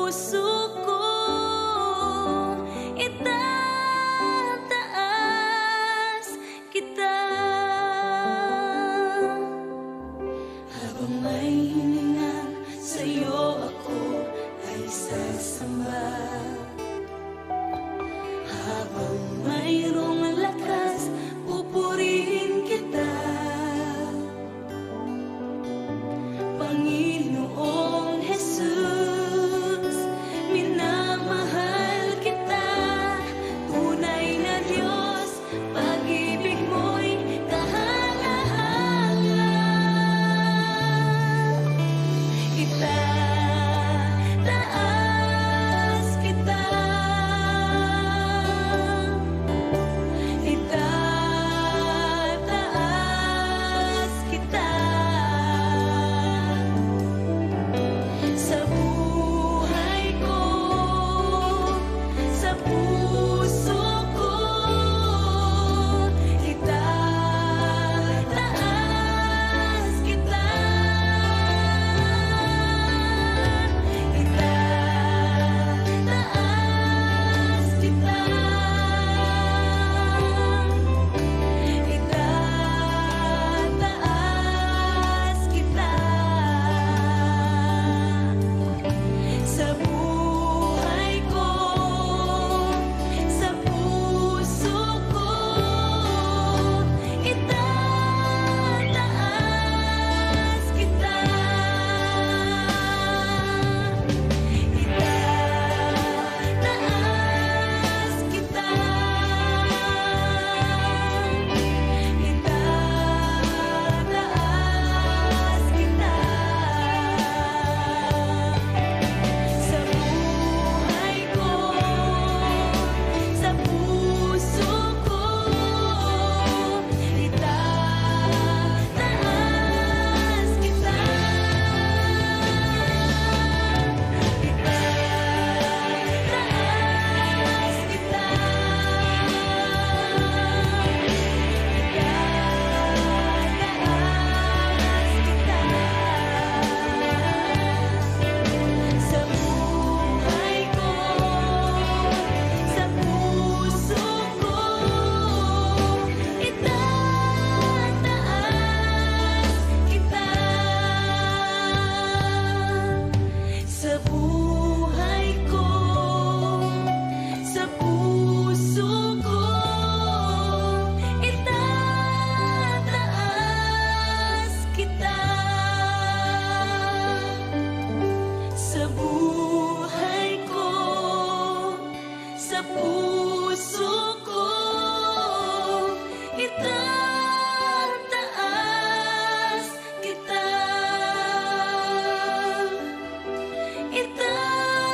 puso ko itataas kita. Habang may hininga sa'yo ako ay sasamba. Habang mayroong lakas, pupurihin kita. Panginoong Jesus, minamahal kita. Tunay na Diyos, pag-ibig mo'y kahanga-hanga. Itataas kita. Itataas kita. Sa buhay ko, sa puso ko, itataas kita. Itataas kita. Itataas kita. Sa buhay ko, sa puso ko, itataas kita. Itataas kita. Itataas kita. Sa buhay ko, sa puso ko, itataas kita. Itataas kita. Sa buhay ko, sa puso ko, itataas kita. Sa buhay ko, sa puso ko, itataas kita. Sa buhay ko, sa puso ko, itataas kita. Itataas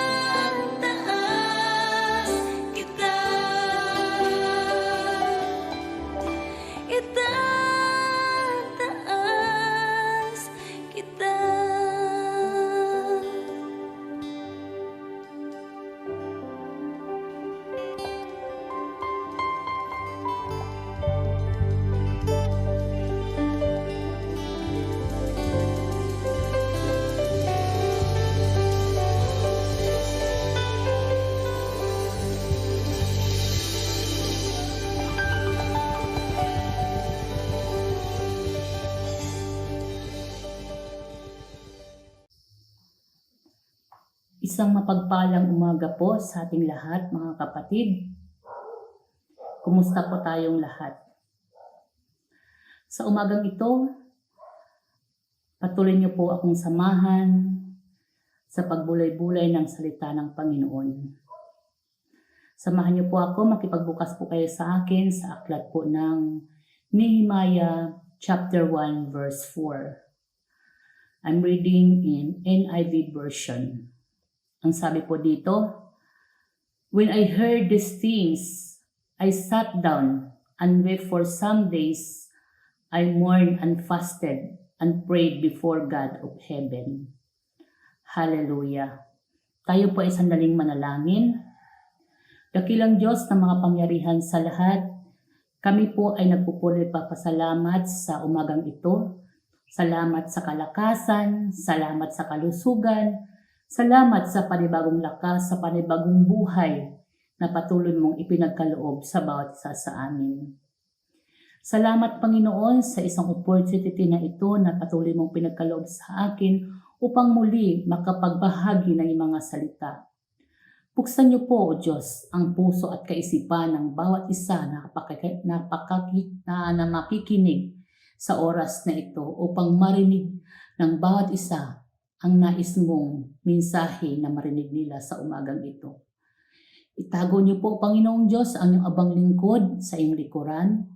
kita. Itataas kita. Isang mapagpalang umaga po sa ating lahat, mga kapatid. Kumusta po tayong lahat? Sa umagang ito, patuloy niyo po akong samahan sa pagbulay-bulay ng salita ng Panginoon. Samahan niyo po ako, makipagbukas po kayo sa akin sa aklat po ng Nehemiah chapter 1 verse 4. I'm reading in NIV version. Ang sabi po dito, "When I heard these things, I sat down and wept for some days. I mourned and fasted and prayed before God of heaven." Hallelujah. Tayo po ay sandaling manalangin. Dakilang Diyos na mga pangyarihan sa lahat, kami po ay nagpupuli papasalamat sa umagang ito. Salamat sa kalakasan, salamat sa kalusugan, Salamat sa panibagong lakas, sa panibagong buhay na patuloy mong ipinagkaloob sa bawat isa sa amin. Salamat Panginoon sa isang opportunity na ito na patuloy mong pinagkaloob sa akin upang muli makapagbahagi ng iyong mga salita. Buksan niyo po, O Diyos, ang puso at kaisipan ng bawat isa na makikinig sa oras na ito upang marinig ng bawat isa ang nais mong mensahe na marinig nila sa umagang ito. Itago niyo po, Panginoong Diyos, ang iyong abang lingkod sa iyong likuran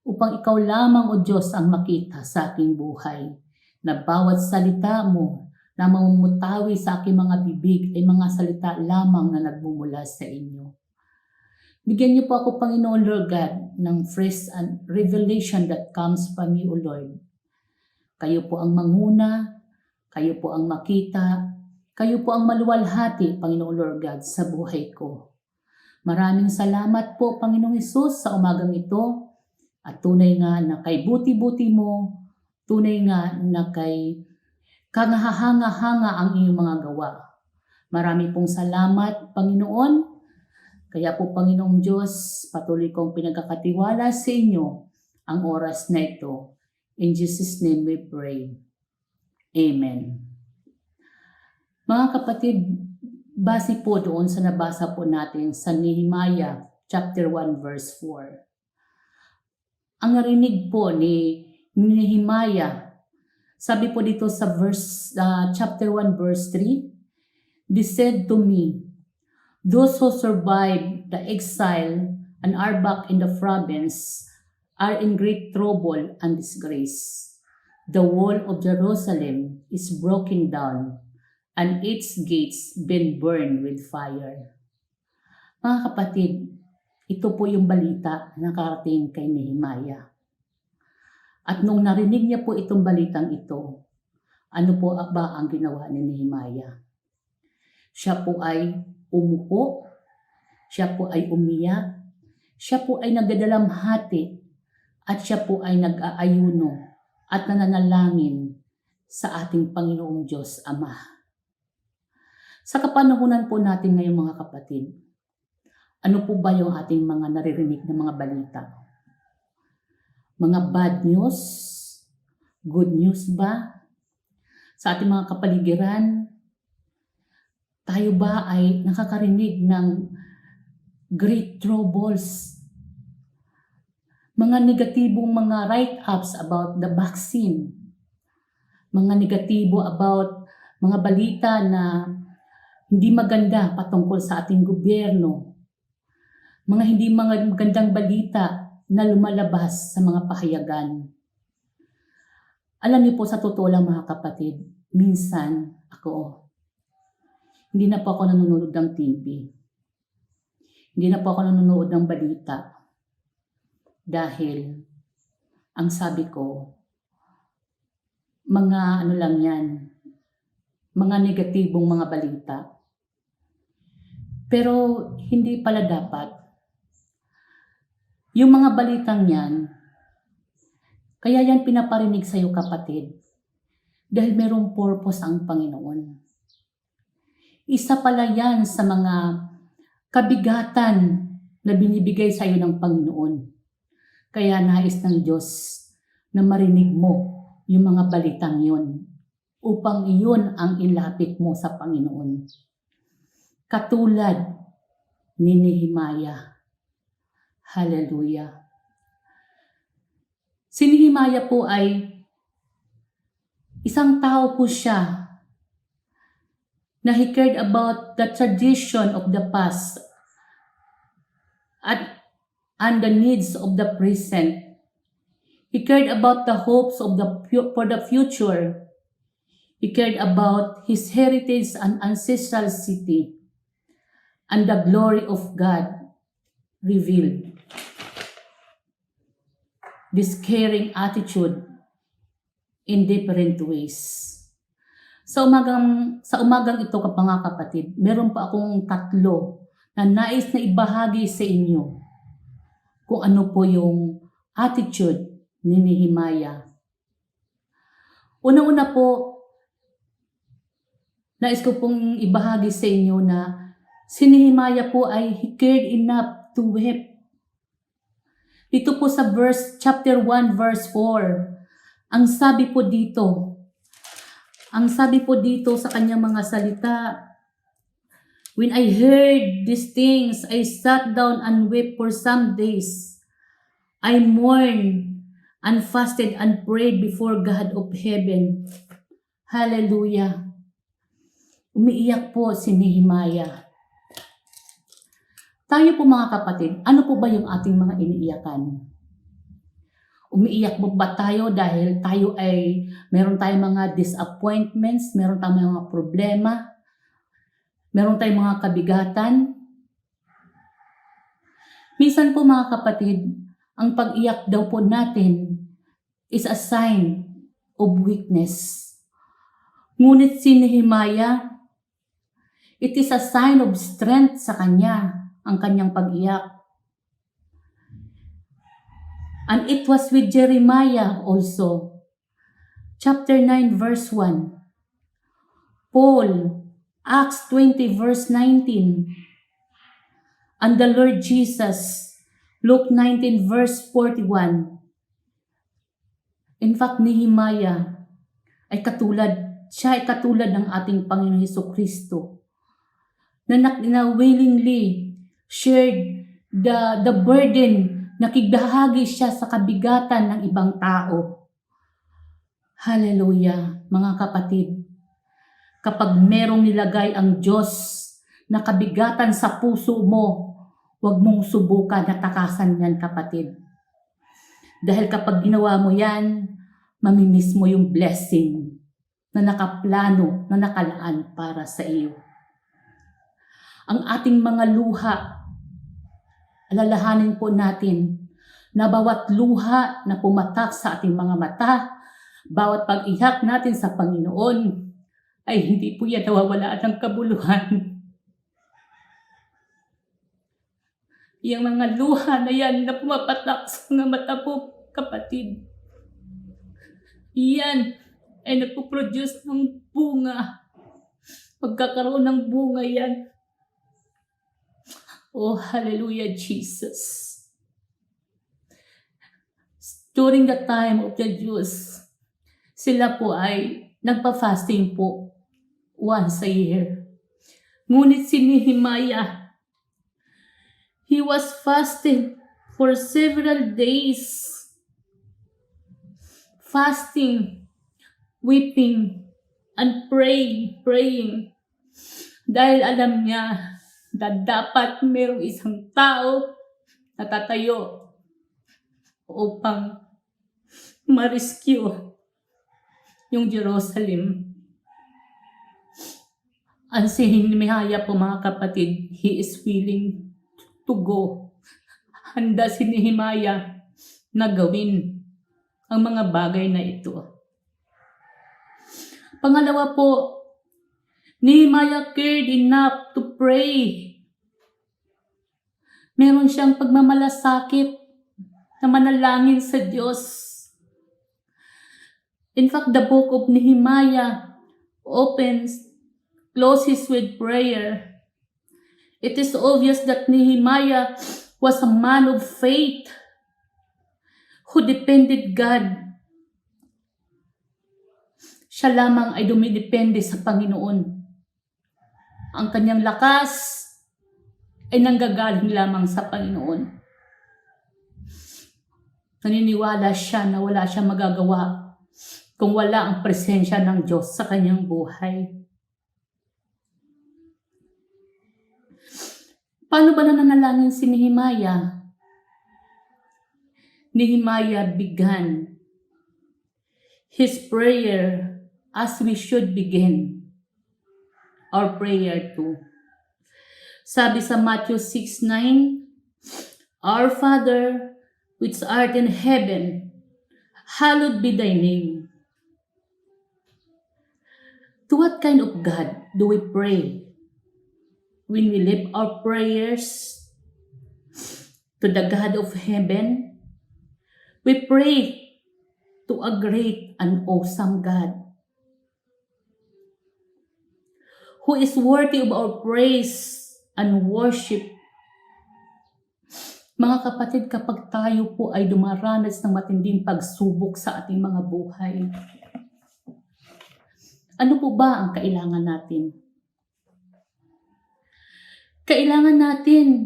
upang ikaw lamang, O Diyos, ang makita sa aking buhay na bawat salita mo na mamumutawi sa aking mga bibig ay mga salita lamang na nagmumula sa inyo. Bigyan niyo po ako, Panginoon Lord God, ng fresh and revelation that comes from you, O Lord. Kayo po ang manguna, kayo po ang makita, kayo po ang maluwalhati, Panginoon Lord God, sa buhay ko. Maraming salamat po, Panginoong Hesus, sa umagang ito. At tunay nga na kay buti-buti mo, tunay nga na kay kangahanga-hanga ang iyong mga gawa. Marami pong salamat, Panginoon. Kaya po, Panginoong Diyos, patuloy kong pinagkakatiwala sa inyo ang oras na ito. In Jesus' name we pray. Amen. Mga kapatid, base po doon sa nabasa po natin sa Nehemiah chapter 1 verse 4. Ang narinig po ni Nehemiah, sabi po dito sa chapter 1 verse 3, "They said to me, those who survived the exile and are back in the province are in great trouble and disgrace. The wall of Jerusalem is broken down and its gates been burned with fire." Mga kapatid, ito po yung balita na nakarating kay Nehemiah. At nung narinig niya po itong balitang ito, ano po ba ang ginawa ni Nehemiah? Siya po ay umupo, siya po ay umiyak, siya po ay nagdadalamhati, at siya po ay nag-aayuno at nananalangin sa ating Panginoong Diyos Ama. Sa kapanahunan po natin ngayon mga kapatid, ano po ba yung ating mga naririnig na mga balita? Mga bad news? Good news ba? Sa ating mga kapaligiran, tayo ba ay nakakarinig ng great troubles? Mga negatibong mga write-ups about the vaccine. Mga negatibo about mga balita na hindi maganda patungkol sa ating gobyerno. Mga hindi magandang balita na lumalabas sa mga pahayagan. Alam niyo po, sa totoo lang mga kapatid, minsan hindi na po ako nanonood ng TV. Hindi na po ako nanonood ng balita. Dahil, ang sabi ko, mga lang yan, mga negatibong mga balita. Pero, hindi pala dapat. Yung mga balitang yan, kaya yan pinaparinig sa iyo kapatid, dahil merong purpose ang Panginoon. Isa pala yan sa mga kabigatan na binibigay sa iyo ng Panginoon. Kaya nais ng Diyos na marinig mo yung mga balitang yon upang iyon ang ilapit mo sa Panginoon. Katulad ni Nehemiah. Hallelujah. Si Nehemiah po ay isang tao po siya na he cared about the tradition of the past and the needs of the present. He cared about the hopes of for the future. He cared about his heritage and ancestral city and the glory of God revealed. This caring attitude in different ways. Sa umagang ito mga kapatid, meron pa akong 3 na nais na ibahagi sa inyo kung ano po yung attitude ni Nehemiah. Una-una po, Nais ko pong ibahagi sa inyo na si Nehemiah po ay he cared enough to weep. Dito po sa chapter 1 verse 4, ang sabi po dito sa kanyang mga salita, "When I heard these things, I sat down and wept for some days. I mourned and fasted and prayed before God of heaven." Hallelujah. Umiiyak po si Nehemiah. Tayo po mga kapatid, ano po ba yung ating mga iniiyakan? Umiiyak po ba tayo dahil tayo ay meron tayong mga disappointments, meron tayong mga problema, meron tayong mga kabigatan? Minsan po mga kapatid, ang pag-iyak daw po natin is a sign of weakness. Ngunit si Nehemiah, it is a sign of strength sa kanya, ang kanyang pag-iyak. And it was with Jeremiah also. Chapter 9 verse 1. Paul, Acts 20 verse 19. And the Lord Jesus, Luke 19 verse 41. In fact, Nehemiah ay siya ay katulad ng ating Panginoon Hesukristo na willingly shared the burden, nakibahagi siya sa kabigatan ng ibang tao. Hallelujah, mga kapatid. Kapag merong nilagay ang Diyos na kabigatan sa puso mo, huwag mong subukan na takasan yan, kapatid. Dahil kapag ginawa mo yan, mamimiss mo yung blessing na nakaplano, na nakalaan para sa iyo. Ang ating mga luha, alalahanin po natin na bawat luha na pumatak sa ating mga mata, bawat pag-iyak natin sa Panginoon, ay hindi po yan nawawalaan ng kabuluhan. Yung mga luha na yan na pumapatak sa mga mata po, kapatid, yan ay nagpo-produce ng bunga. Magkakaroon ng bunga yan. Oh, hallelujah, Jesus. During the time of the Jews, sila po ay nagpa-fasting po once a year. Ngunit si Nehemiah, he was fasting for several days. Fasting, weeping, and praying. Dahil alam niya na dapat mayroong isang tao na tatayo upang ma-rescue yung Jerusalem. Ang si Nehemiah po mga kapatid, he is willing to go. Handa si Nehemiah na gawin ang mga bagay na ito. Pangalawa po, Nehemiah cared enough to pray. Meron siyang pagmamalasakit na manalangin sa Diyos. In fact, the book of Nehemiah closes with prayer. It is obvious that Nehemiah was a man of faith who depended God. Siya lamang ay dumidepende sa Panginoon. Ang kanyang lakas ay nanggagaling lamang sa Panginoon. Naniniwala siya na wala siyang magagawa kung wala ang presensya ng Diyos sa kanyang buhay. Paano ba nananalangin si Nehemiah? Nehemiah began his prayer as we should begin our prayer too. Sabi sa Matthew 6:9, "Our Father, which art in heaven, hallowed be thy name." To what kind of God do we pray when we lift our prayers to the God of heaven? We pray to a great and awesome God who is worthy of our praise and worship. Mga kapatid, kapag tayo po ay dumaranas ng matinding pagsubok sa ating mga buhay, ano po ba ang kailangan natin? Kailangan natin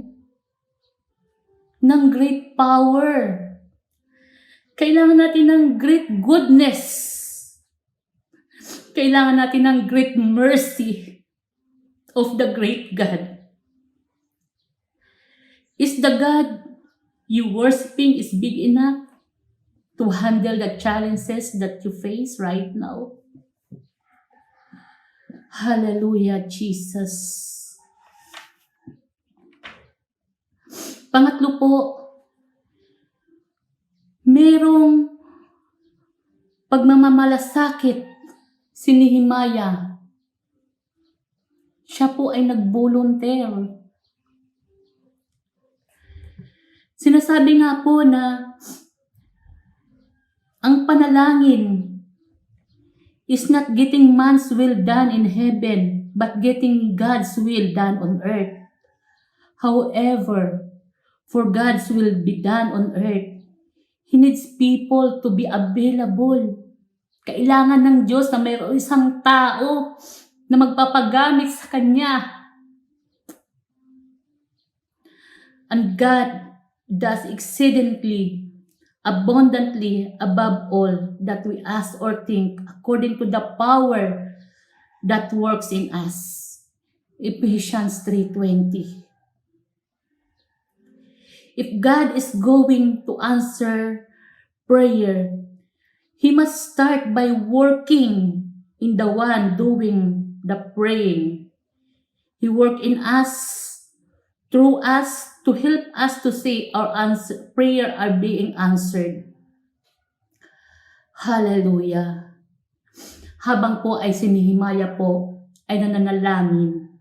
ng great power. Kailangan natin ng great goodness. Kailangan natin ng great mercy of the great God. Is the God you worshiping is big enough to handle the challenges that you face right now? Hallelujah, Jesus. Pangatlo po, merong pagmamamalasakit si Nehemiah. Siya po ay nag-volunteer. Sinasabi nga po na ang panalangin is not getting man's will done in heaven, but getting God's will done on earth. However, for God's will be done on earth, He needs people to be available. Kailangan ng Diyos na mayroon isang tao na magpapagamit sa Kanya. And God does exceedingly, abundantly, above all that we ask or think, according to the power that works in us. Ephesians 3:20. If God is going to answer prayer, He must start by working in the one doing the praying. He worked in us, through us, to help us to see our prayer are being answered. Hallelujah. Habang po ay si Nehemiah po ay nananalangin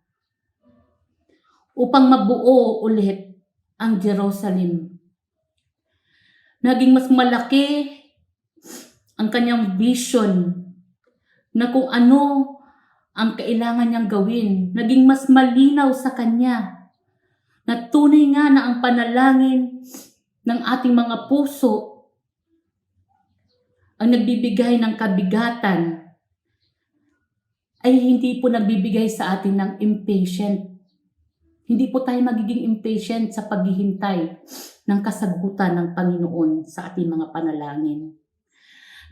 upang mabuo ulit ang Jerusalem. Naging mas malaki ang kanyang vision na kung ano ang kailangan niyang gawin. Naging mas malinaw sa kanya na tunay nga na ang panalangin ng ating mga puso ang nagbibigay ng kabigatan ay hindi po nagbibigay sa atin ng impatient. Hindi po tayo magiging impatient sa paghihintay ng kasagutan ng Panginoon sa ating mga panalangin.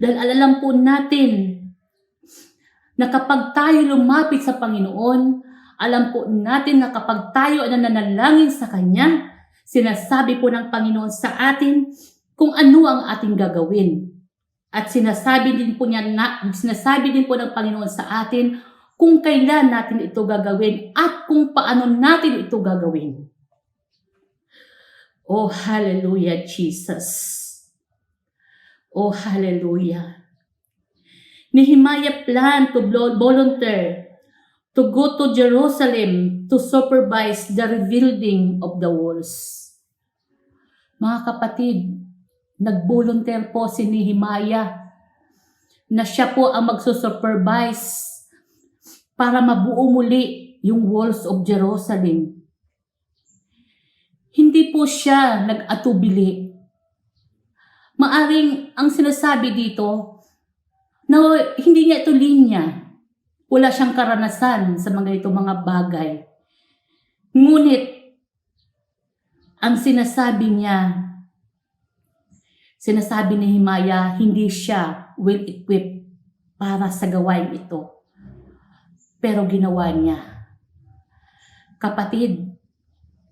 Dahil alam po natin na kapag tayo lumapit sa Panginoon, alam po natin na kapag tayo ay nananalangin sa Kanya, sinasabi po ng Panginoon sa atin kung ano ang ating gagawin. At sinasabi din po ng Panginoon sa atin kung kailan natin ito gagawin at kung paano natin ito gagawin. Oh, hallelujah, Jesus. Oh, hallelujah. Nehemiah planned to volunteer to go to Jerusalem to supervise the rebuilding of the walls. Mga kapatid, nag-volunteer po si Nehemiah na siya po ang magsusupervise para mabuo muli yung walls of Jerusalem. Hindi po siya nag-atubili. Maaring ang sinasabi dito na hindi niya ito linya. Wala siyang karanasan sa mga itong mga bagay. Ngunit, ang sinasabi ni Nehemiah, hindi siya well-equipped para sa gawain ito. Pero ginawa niya. Kapatid,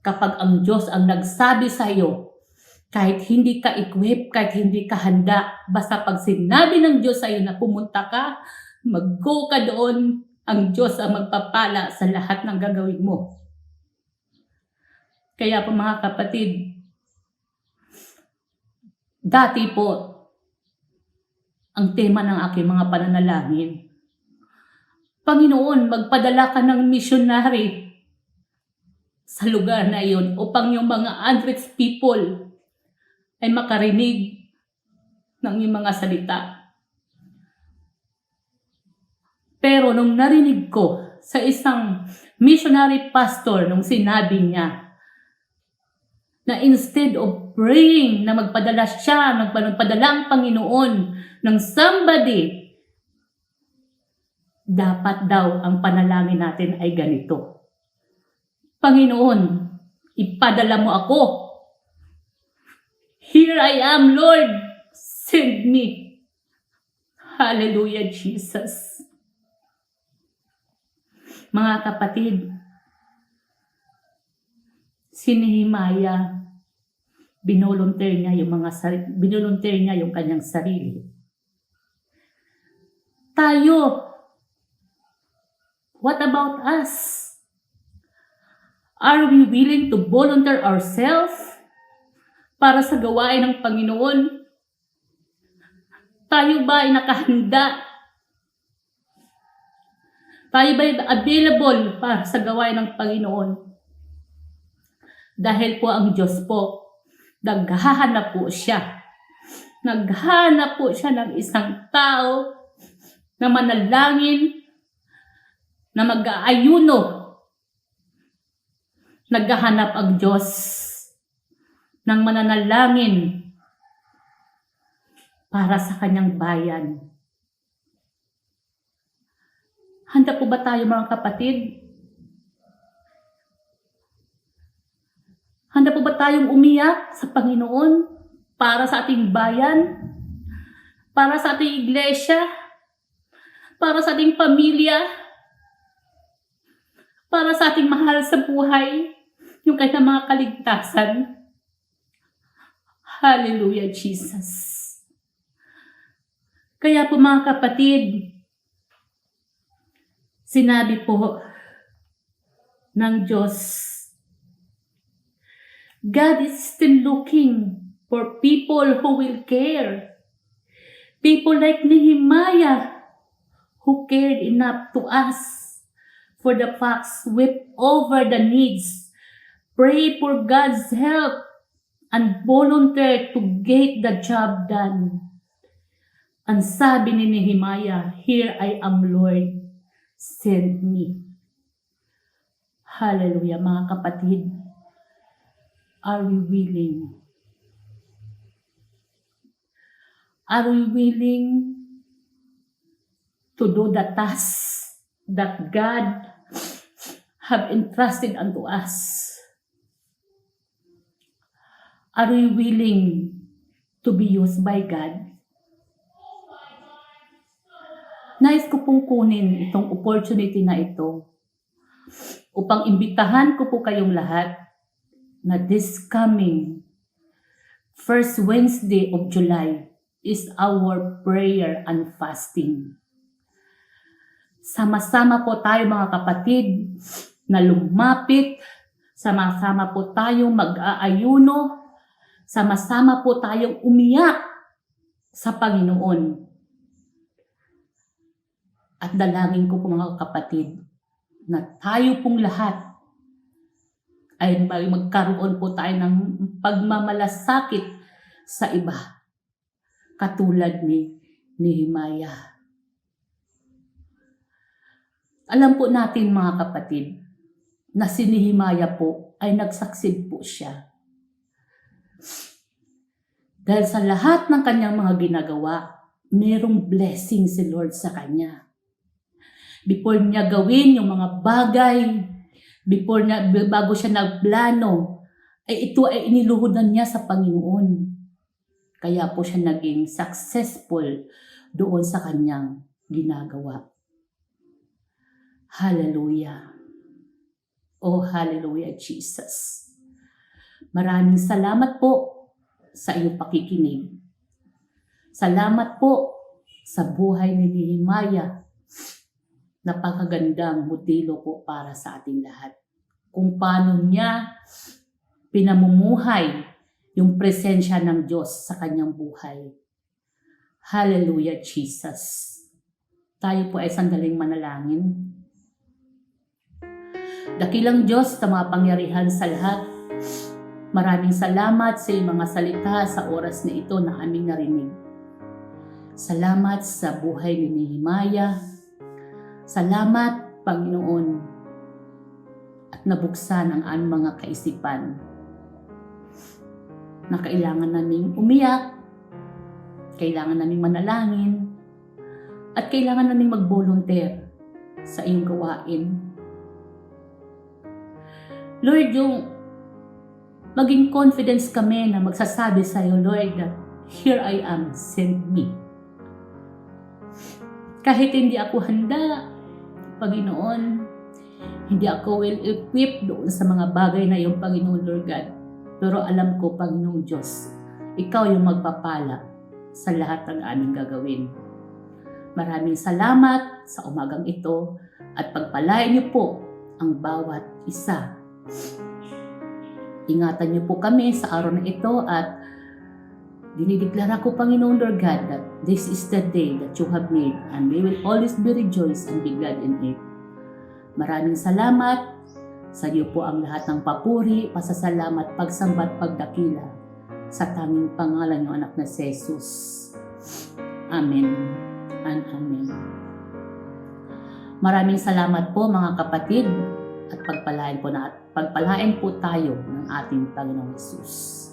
kapag ang Diyos ang nagsabi sa iyo, kahit hindi ka equipped, kahit hindi ka handa, basta pag sinabi ng Diyos sa iyo na pumunta ka, mag-go ka doon, ang Diyos ang magpapala sa lahat ng gagawin mo. Kaya po mga kapatid, dati po, ang tema ng aking mga pananalangin, Panginoon, magpadala ka ng missionary sa lugar na iyon upang yung mga hundreds people ay makarinig ng iyong mga salita. Pero nung narinig ko sa isang missionary pastor nung sinabi niya na instead of praying na magpadala ang Panginoon ng somebody, dapat daw ang panalangin natin ay ganito: Panginoon, ipadala mo ako. Here I am, Lord. Send me. Hallelujah, Jesus. Mga kapatid, si Nehemiah, binolunteer niya yung kanyang sarili. Tayo, what about us? Are we willing to volunteer ourselves para sa gawain ng Panginoon? Tayo ba ay nakahanda? Tayo ba ay available para sa gawain ng Panginoon? Dahil po ang Diyos po, naghahanap po siya. Naghahanap po siya ng isang tao na manalangin, na mag-aayuno. Naghahanap ang Diyos ng mananalangin para sa kanyang bayan. Handa po ba tayo, mga kapatid? Handa po ba tayong umiyak sa Panginoon para sa ating bayan? Para sa ating iglesia? Para sa ating pamilya? Para sa ating mahal sa buhay? Yung kanyang mga kaligtasan? Hallelujah, Jesus. Kaya po, mga kapatid, sinabi po ng Diyos, God is still looking for people who will care. People like Nehemiah, who cared enough to ask for the facts, weep over the needs, pray for God's help, and volunteer to get the job done. Ang sabi ni Nehemiah, here I am, Lord, send me. Hallelujah, mga kapatid. Are we willing? Are we willing to do the task that God have entrusted unto us? Are we willing to be used by God? Nais ko pong kunin itong opportunity na ito upang imbitahan ko po kayong lahat na this coming first Wednesday of July is our prayer and fasting. Sama-sama po tayo, mga kapatid, na lumapit, sama-sama po tayong mag-aayuno, sama-sama po tayong umiyak sa Panginoon. At dalangin ko po, mga kapatid, na tayo pong lahat ay magkaroon po tayo ng pagmamalasakit sa iba. Katulad ni Nehemiah. Alam po natin, mga kapatid, na si Nehemiah po ay nagsaksid po siya. Dahil sa lahat ng kanyang mga ginagawa, merong blessing si Lord sa kanya. Before niya gawin yung mga bagay, bago siya nagplano, ay ito ay iniluhodan niya sa Panginoon. Kaya po siya naging successful doon sa kanyang ginagawa. Hallelujah. Oh, hallelujah, Jesus. Maraming salamat po sa iyong pakikinig. Salamat po sa buhay ni Nehemiah. Napakagandang modelo po para sa ating lahat. Kung paano niya pinamumuhay yung presensya ng Diyos sa kanyang buhay. Hallelujah, Jesus. Tayo po ay sandaling manalangin. Dakilang Diyos na mapangyarihan sa lahat, maraming salamat sa iyong mga salita sa oras na ito na aming narinig. Salamat sa buhay ni Nehemiah. Salamat, Panginoon, at nabuksan ang aming mga kaisipan na kailangan naming umiyak, kailangan naming manalangin, at kailangan naming mag-volunteer sa iyong gawain. Lord, yung maging confidence kami na magsasabi sa iyo, Lord, that here I am, send me. Kahit hindi ako handa, Panginoon, hindi ako well-equipped doon sa mga bagay na iyong Panginoon, Lord God. Pero alam ko, Panginoong Diyos, ikaw yung magpapala sa lahat ng aming gagawin. Maraming salamat sa umagang ito at pagpalain niyo po ang bawat isa. Ingatan niyo po kami sa araw na ito at dinideklara ko, Panginoon Lord God, that this is the day that you have made and we will always be rejoiced and be glad in it. Maraming salamat. Sa iyo po ang lahat ng papuri, pasasalamat, pagsambat, pagdakila sa tanging pangalan ng anak na si Jesus. Amen and amen. Maraming salamat po mga kapatid at pagpalain po tayo ng ating Panginoong Jesus.